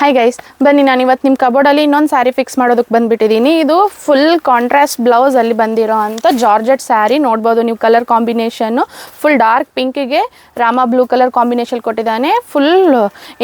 Hi guys, ಬನ್ನಿ ನಾನು ಇವತ್ತು ನಿಮ್ಮ ಕಬೋರ್ಡಲ್ಲಿ ಇನ್ನೊಂದು ಸ್ಯಾರಿ ಫಿಕ್ಸ್ ಮಾಡೋದಕ್ಕೆ ಬಂದುಬಿಟ್ಟಿದ್ದೀನಿ. ಇದು ಫುಲ್ ಕಾಂಟ್ರಾಸ್ಟ್ ಬ್ಲೌಸಲ್ಲಿ ಬಂದಿರೋ ಅಂಥ ಜಾರ್ಜೆಟ್ ಸ್ಯಾರಿ ನೋಡ್ಬೋದು ನೀವು. ಕಲರ್ ಕಾಂಬಿನೇಷನ್ನು ಫುಲ್ ಡಾರ್ಕ್ ಪಿಂಕಿಗೆ ರಾಮ ಬ್ಲೂ ಕಲರ್ ಕಾಂಬಿನೇಷನ್ ಕೊಟ್ಟಿದ್ದಾನೆ. ಫುಲ್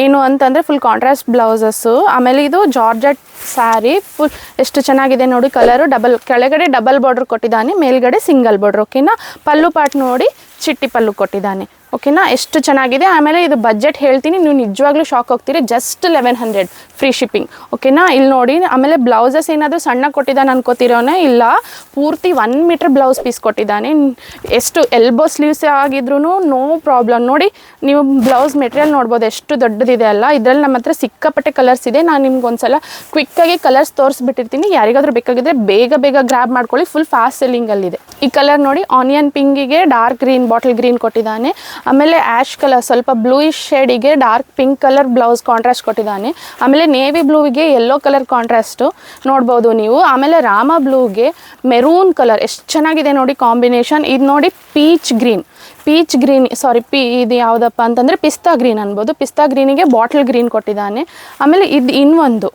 ಏನು ಅಂತಂದರೆ ಫುಲ್ ಕಾಂಟ್ರಾಸ್ಟ್ ಬ್ಲೌಸಸ್ಸು. ಆಮೇಲೆ ಇದು ಜಾರ್ಜೆಟ್ ಸ್ಯಾರಿ ಫುಲ್ ಎಷ್ಟು ಚೆನ್ನಾಗಿದೆ ನೋಡಿ. ಕಲರು ಕೆಳಗಡೆ ಡಬಲ್ ಬಾರ್ಡ್ರ್ ಕೊಟ್ಟಿದ್ದಾನೆ, ಮೇಲ್ಗಡೆ ಸಿಂಗಲ್ ಬಾರ್ಡ್ರ್. ಓಕೆನಾ, ಪಲ್ಲು ಪಾಟ್ ನೋಡಿ ಚಿಟ್ಟಿ ಪಲ್ಲು ಕೊಟ್ಟಿದ್ದಾನೆ. ಓಕೆನಾ, ಎಷ್ಟು ಚೆನ್ನಾಗಿದೆ. ಆಮೇಲೆ ಇದು ಬಜೆಟ್ ಹೇಳ್ತೀನಿ, ನೀವು ನಿಜವಾಗ್ಲೂ ಶಾಕ್ ಹೋಗ್ತೀರಿ. Just 1100 free shipping. ಓಕೆನಾ, ಇಲ್ಲಿ ನೋಡಿ. ಆಮೇಲೆ ಬ್ಲೌಸಸ್ ಏನಾದರೂ ಸಣ್ಣ ಕೊಟ್ಟಿದ್ದಾನೆ ಅನ್ಕೋತಿರೋನೇ ಇಲ್ಲ, ಪೂರ್ತಿ 1 ಮೀಟ್ರ್ ಬ್ಲೌಸ್ ಪೀಸ್ ಕೊಟ್ಟಿದ್ದಾನೆ. ಎಷ್ಟು ಎಲ್ಬೋ ಸ್ಲೀವ್ಸ್ ಆಗಿದ್ರೂ ನೋ ಪ್ರಾಬ್ಲಮ್. ನೋಡಿ ನೀವು ಬ್ಲೌಸ್ ಮೆಟೀರಿಯಲ್ ನೋಡ್ಬೋದು ಎಷ್ಟು ದೊಡ್ಡದಿದೆ ಅಲ್ಲ. ಇದರಲ್ಲಿ ನಮ್ಮ ಹತ್ರ ಸಿಕ್ಕಾಪಟ್ಟೆ ಕಲರ್ಸ್ ಇದೆ. ನಾನು ನಿಮ್ಗೆ ಒಂದ್ಸಲ ಕ್ವಿಕ್ಕಾಗಿ ಕಲರ್ಸ್ ತೋರಿಸ್ಬಿಟ್ಟಿರ್ತೀನಿ. ಯಾರಿಗಾದ್ರೂ ಬೇಕಾಗಿದ್ರೆ ಬೇಗ ಗ್ರ್ಯಾಬ್ ಮಾಡ್ಕೊಳ್ಳಿ. ಫುಲ್ ಫಾಸ್ಟ್ ಸೆಲ್ಲಿಂಗಲ್ಲಿದೆ. ಈ ಕಲರ್ ನೋಡಿ, ಆನಿಯನ್ ಪಿಂಕಿಗೆ ಡಾರ್ಕ್ ಗ್ರೀನ್, ಬಾಟಲ್ ಗ್ರೀನ್ ಕೊಟ್ಟಿದ್ದಾನೆ. ಆಮೇಲೆ ಆ್ಯಶ್ ಕಲರ್ ಸ್ವಲ್ಪ ಬ್ಲೂಯಿಶ್ ಶೇಡಿಗೆ dark pink colour blouse contrast ಕೊಟ್ಟಿದ್ದಾನೆ. ಆಮೇಲೆ ನೇವಿ ಬ್ಲೂಗೆ ಯೆಲ್ಲೋ ಕಲರ್ ಕಾಂಟ್ರಾಸ್ಟು ನೋಡ್ಬೋದು ನೀವು. ಆಮೇಲೆ ರಾಮ ಬ್ಲೂಗೆ ಮೆರೂನ್ ಕಲರ್ ಎಷ್ಟು ಚೆನ್ನಾಗಿದೆ ನೋಡಿ ಕಾಂಬಿನೇಷನ್. ಇದು ನೋಡಿ ಪೀಚ್ ಗ್ರೀನ್ ಇದು ಯಾವುದಪ್ಪ ಅಂತಂದರೆ ಪಿಸ್ತಾ ಗ್ರೀನ್ ಅನ್ಬೋದು. ಪಿಸ್ತಾ ಗ್ರೀನಿಗೆ ಬಾಟಲ್ ಗ್ರೀನ್ ಕೊಟ್ಟಿದ್ದಾನೆ. ಆಮೇಲೆ ಇದು ಇನ್ನೊಂದು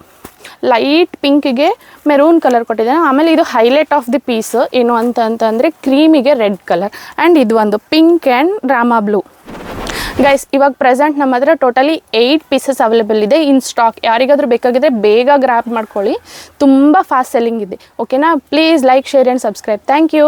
ಲೈಟ್ ಪಿಂಕಿಗೆ ಮೆರೂನ್ ಕಲರ್ ಕೊಟ್ಟಿದ್ದಾನೆ. ಆಮೇಲೆ ಇದು ಹೈಲೈಟ್ ಆಫ್ ದಿ ಪೀಸ್ ಏನು ಅಂತಂದರೆ ಕ್ರೀಮಿಗೆ ರೆಡ್ ಕಲರ್. ಆ್ಯಂಡ್ ಇದು ಒಂದು pink and Rama blue. Guys, ಇವಾಗ ಪ್ರೆಸೆಂಟ್ ನಮ್ಮ ಹತ್ರ ಟೋಟಲಿ 8 ಪೀಸಸ್ ಅವೈಲೇಬಲ್ ಇದೆ ಇನ್ ಸ್ಟಾಕ್. ಯಾರಿಗಾದ್ರೂ ಬೇಕಾಗಿದ್ದರೆ ಬೇಗ ಗ್ರ್ಯಾಬ್ ಮಾಡ್ಕೊಳ್ಳಿ. ತುಂಬ ಫಾಸ್ಟ್ ಸೆಲ್ಲಿಂಗ್ ಇದೆ. ಓಕೆನಾ, please like, share and subscribe. Thank you.